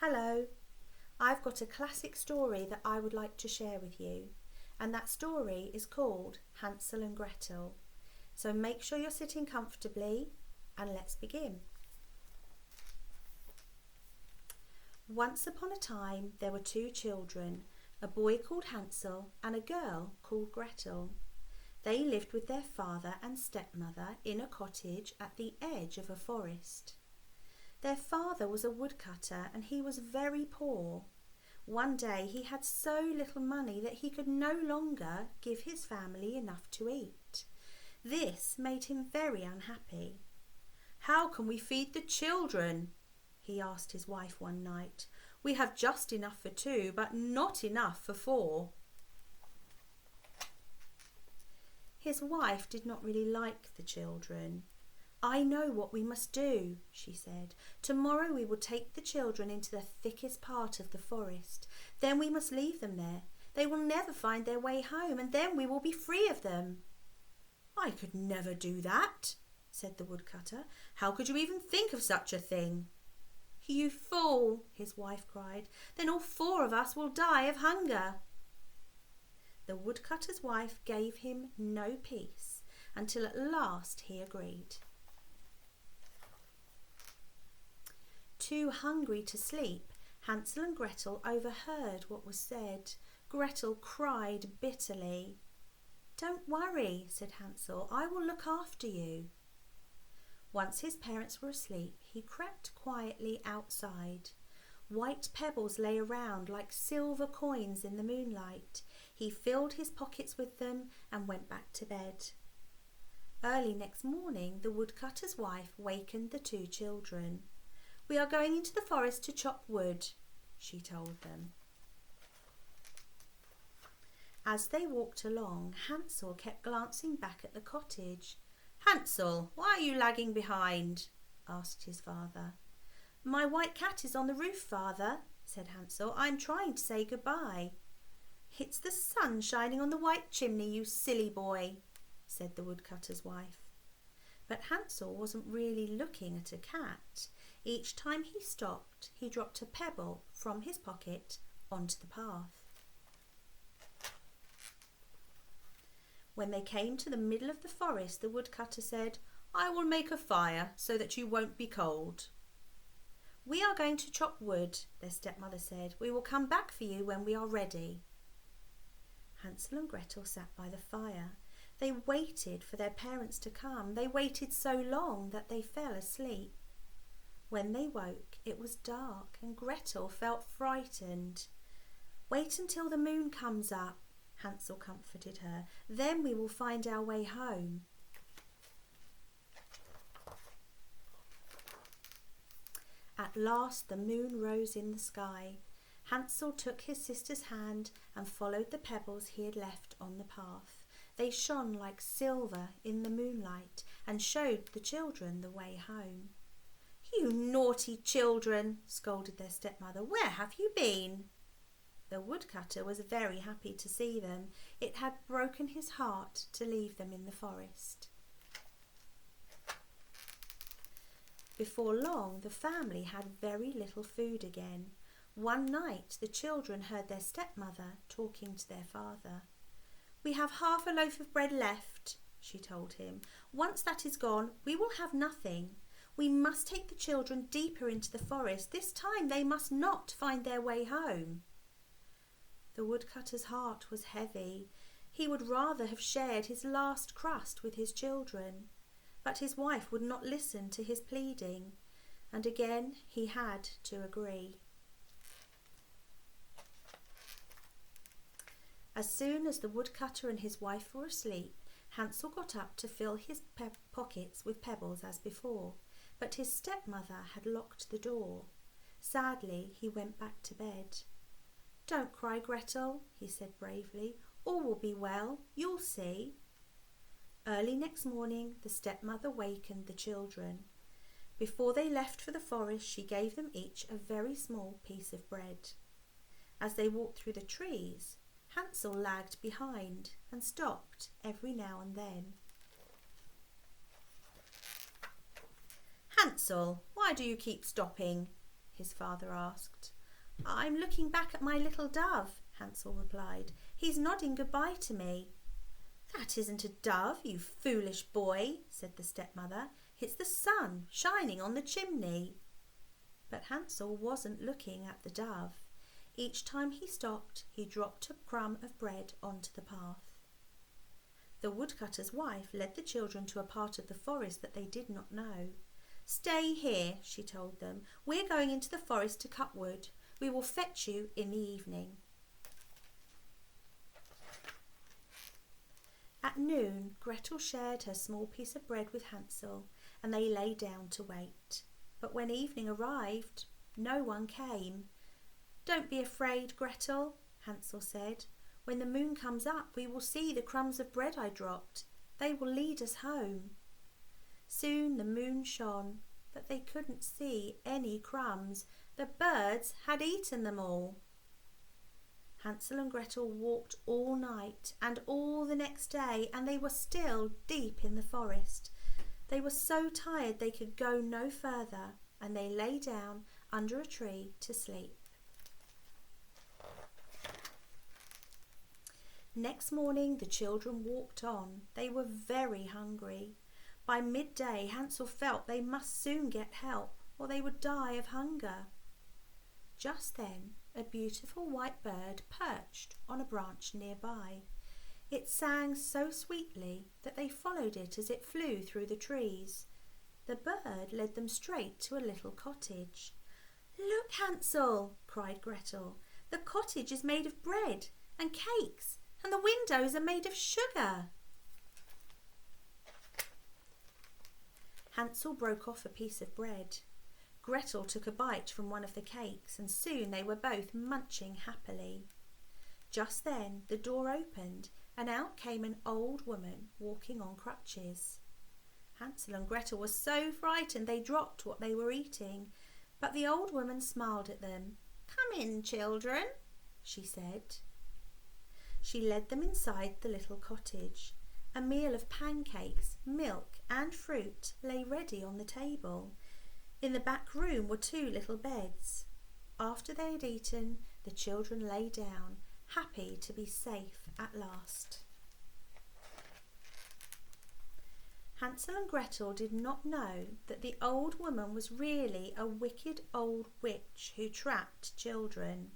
Hello, I've got a classic story that I would like to share with you, and that story is called Hansel and Gretel. So make sure you're sitting comfortably and let's begin. Once upon a time there were two children, a boy called Hansel and a girl called Gretel. They lived with their father and stepmother in a cottage at the edge of a forest. Their father was a woodcutter and he was very poor. One day he had so little money that he could no longer give his family enough to eat. This made him very unhappy. "How can we feed the children?" he asked his wife one night. "We have just enough for two, but not enough for four." His wife did not really like the children. "I know what we must do," she said. "Tomorrow we will take the children into the thickest part of the forest. Then we must leave them there. They will never find their way home, and then we will be free of them." "I could never do that," said the woodcutter. "How could you even think of such a thing?" "You fool," his wife cried. "Then all four of us will die of hunger." The woodcutter's wife gave him no peace until at last he agreed. Too hungry to sleep, Hansel and Gretel overheard what was said. Gretel cried bitterly. "Don't worry," said Hansel, "I will look after you." Once his parents were asleep, he crept quietly outside. White pebbles lay around like silver coins in the moonlight. He filled his pockets with them and went back to bed. Early next morning, the woodcutter's wife wakened the two children. "We are going into the forest to chop wood," she told them. As they walked along, Hansel kept glancing back at the cottage. "Hansel, why are you lagging behind?" asked his father. "My white cat is on the roof, father," said Hansel. "I'm trying to say goodbye." "It's the sun shining on the white chimney, you silly boy," said the woodcutter's wife. But Hansel wasn't really looking at a cat. Each time he stopped, he dropped a pebble from his pocket onto the path. When they came to the middle of the forest, the woodcutter said, "I will make a fire so that you won't be cold." "We are going to chop wood," their stepmother said. "We will come back for you when we are ready." Hansel and Gretel sat by the fire. They waited for their parents to come. They waited so long that they fell asleep. When they woke, it was dark and Gretel felt frightened. "Wait until the moon comes up," Hansel comforted her. "Then we will find our way home." At last the moon rose in the sky. Hansel took his sister's hand and followed the pebbles he had left on the path. They shone like silver in the moonlight and showed the children the way home. "You naughty children," scolded their stepmother. "Where have you been?" The woodcutter was very happy to see them. It had broken his heart to leave them in the forest. Before long, the family had very little food again. One night, the children heard their stepmother talking to their father. "We have half a loaf of bread left," she told him. "Once that is gone, we will have nothing. We must take the children deeper into the forest. This time they must not find their way home." The woodcutter's heart was heavy. He would rather have shared his last crust with his children. But his wife would not listen to his pleading, and again he had to agree. As soon as the woodcutter and his wife were asleep, Hansel got up to fill his pockets with pebbles as before, but his stepmother had locked the door. Sadly, he went back to bed. "Don't cry, Gretel," he said bravely. "All will be well. You'll see." Early next morning, the stepmother wakened the children. Before they left for the forest, she gave them each a very small piece of bread. As they walked through the trees, Hansel lagged behind and stopped every now and then. "Hansel, why do you keep stopping?" his father asked. I'm looking back at my little dove, Hansel replied. He's nodding goodbye to me. That isn't a dove, you foolish boy, said the stepmother. It's the sun shining on the chimney. But Hansel wasn't looking at the dove. Each time he stopped, he dropped a crumb of bread onto the path. The woodcutter's wife led the children to a part of the forest that they did not know. Stay here, she told them. We're going into the forest to cut wood. We will fetch you in the evening. At noon, Gretel shared her small piece of bread with Hansel, and they lay down to wait. But when evening arrived, no one came. Don't be afraid, Gretel, Hansel said. When the moon comes up, we will see the crumbs of bread I dropped. They will lead us home. Soon the moon shone, but they couldn't see any crumbs. The birds had eaten them all. Hansel and Gretel walked all night and all the next day, and they were still deep in the forest. They were so tired they could go no further, and they lay down under a tree to sleep. Next morning the children walked on. They were very hungry. By midday Hansel felt they must soon get help, or they would die of hunger. Just then a beautiful white bird perched on a branch nearby. It sang so sweetly that they followed it as it flew through the trees. The bird led them straight to a little cottage. Look, Hansel, cried Gretel. The cottage is made of bread and cakes, and the windows are made of sugar. Hansel broke off a piece of bread. Gretel took a bite from one of the cakes, and soon they were both munching happily. Just then the door opened, and out came an old woman walking on crutches. Hansel and Gretel were so frightened they dropped what they were eating, but the old woman smiled at them. Come in, children, she said. She led them inside the little cottage. A meal of pancakes, milk and fruit lay ready on the table. In the back room were 2 little beds. After they had eaten, the children lay down, happy to be safe at last. Hansel and Gretel did not know that the old woman was really a wicked old witch who trapped children.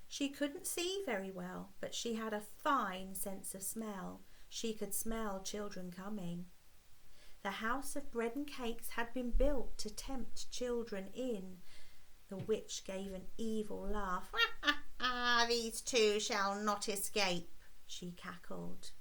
She couldn't see very well, but she had a fine sense of smell. She could smell children coming. The house of bread and cakes had been built to tempt children in. The witch gave an evil laugh. These 2 shall not escape, she cackled.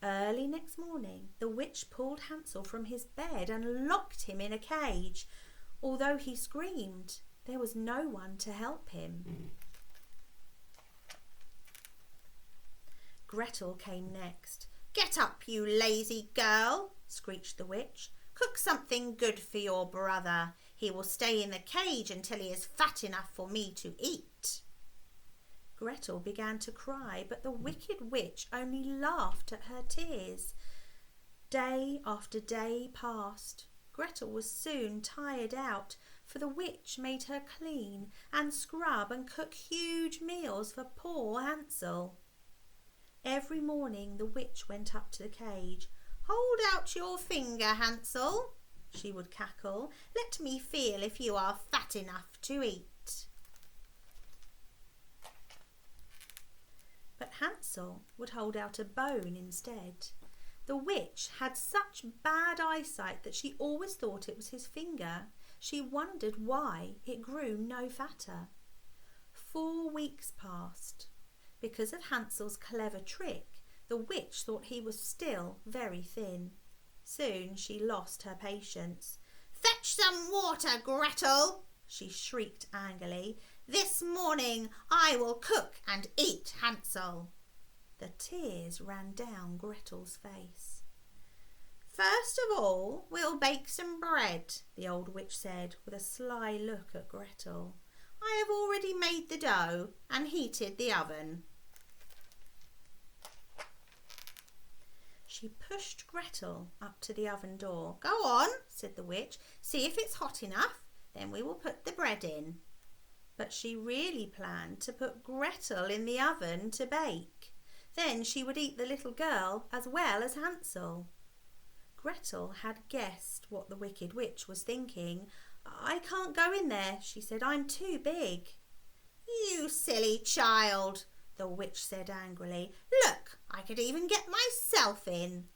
Early next morning, the witch pulled Hansel from his bed and locked him in a cage. Although he screamed, there was no one to help him. Gretel came next. Get up, you lazy girl, screeched the witch. Cook something good for your brother. He will stay in the cage until he is fat enough for me to eat. Gretel began to cry, but the wicked witch only laughed at her tears. Day after day passed. Gretel was soon tired out, for the witch made her clean and scrub and cook huge meals for poor Hansel. Every morning the witch went up to the cage. Hold out your finger, Hansel, she would cackle. Let me feel if you are fat enough to eat. But Hansel would hold out a bone instead. The witch had such bad eyesight that she always thought it was his finger. She wondered why it grew no fatter. 4 weeks passed. Because of Hansel's clever trick, the witch thought he was still very thin. Soon she lost her patience. Fetch some water, Gretel, she shrieked angrily. This morning I will cook and eat Hansel. The tears ran down Gretel's face. First of all, we'll bake some bread, the old witch said with a sly look at Gretel. I have already made the dough and heated the oven. She pushed Gretel up to the oven door. Go on, said the witch. See if it's hot enough. Then we will put the bread in. But she really planned to put Gretel in the oven to bake. Then she would eat the little girl as well as Hansel. Gretel had guessed what the wicked witch was thinking. "I can't go in there," she said. "I'm too big." "You silly child," the witch said angrily. "Look, I could even get myself in."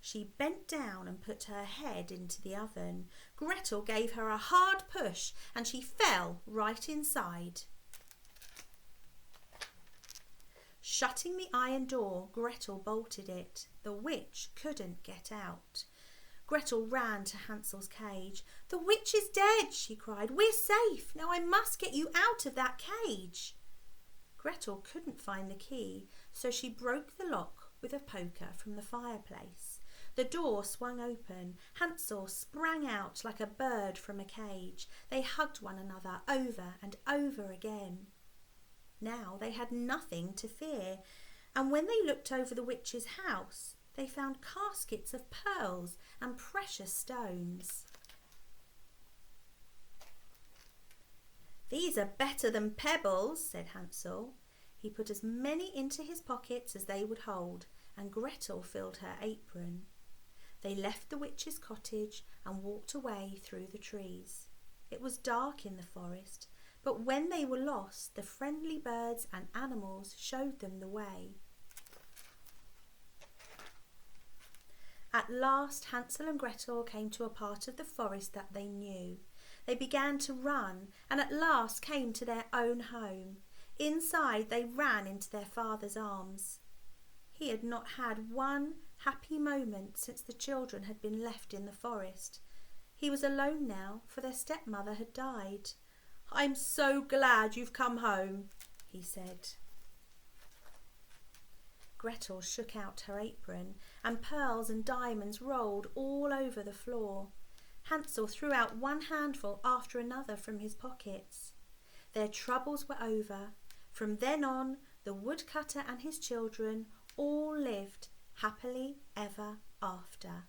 She bent down and put her head into the oven. Gretel gave her a hard push and she fell right inside. Shutting the iron door, Gretel bolted it. The witch couldn't get out. Gretel ran to Hansel's cage. "The witch is dead," she cried. "We're safe. Now I must get you out of that cage." Gretel couldn't find the key, so she broke the lock with a poker from the fireplace. The door swung open. Hansel sprang out like a bird from a cage. They hugged one another over and over again. Now they had nothing to fear, and when they looked over the witch's house, they found caskets of pearls and precious stones. "These are better than pebbles," said Hansel. He put as many into his pockets as they would hold, and Gretel filled her apron. They left the witch's cottage and walked away through the trees. It was dark in the forest, but when they were lost, the friendly birds and animals showed them the way. At last Hansel and Gretel came to a part of the forest that they knew. They began to run and at last came to their own home. Inside they ran into their father's arms. He had not had one happy moment since the children had been left in the forest. He was alone now, for their stepmother had died. "I'm so glad you've come home," he said. Gretel shook out her apron, and pearls and diamonds rolled all over the floor. Hansel threw out one handful after another from his pockets. Their troubles were over. From then on, the woodcutter and his children all lived happily ever after.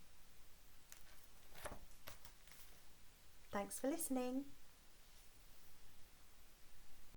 Thanks for listening.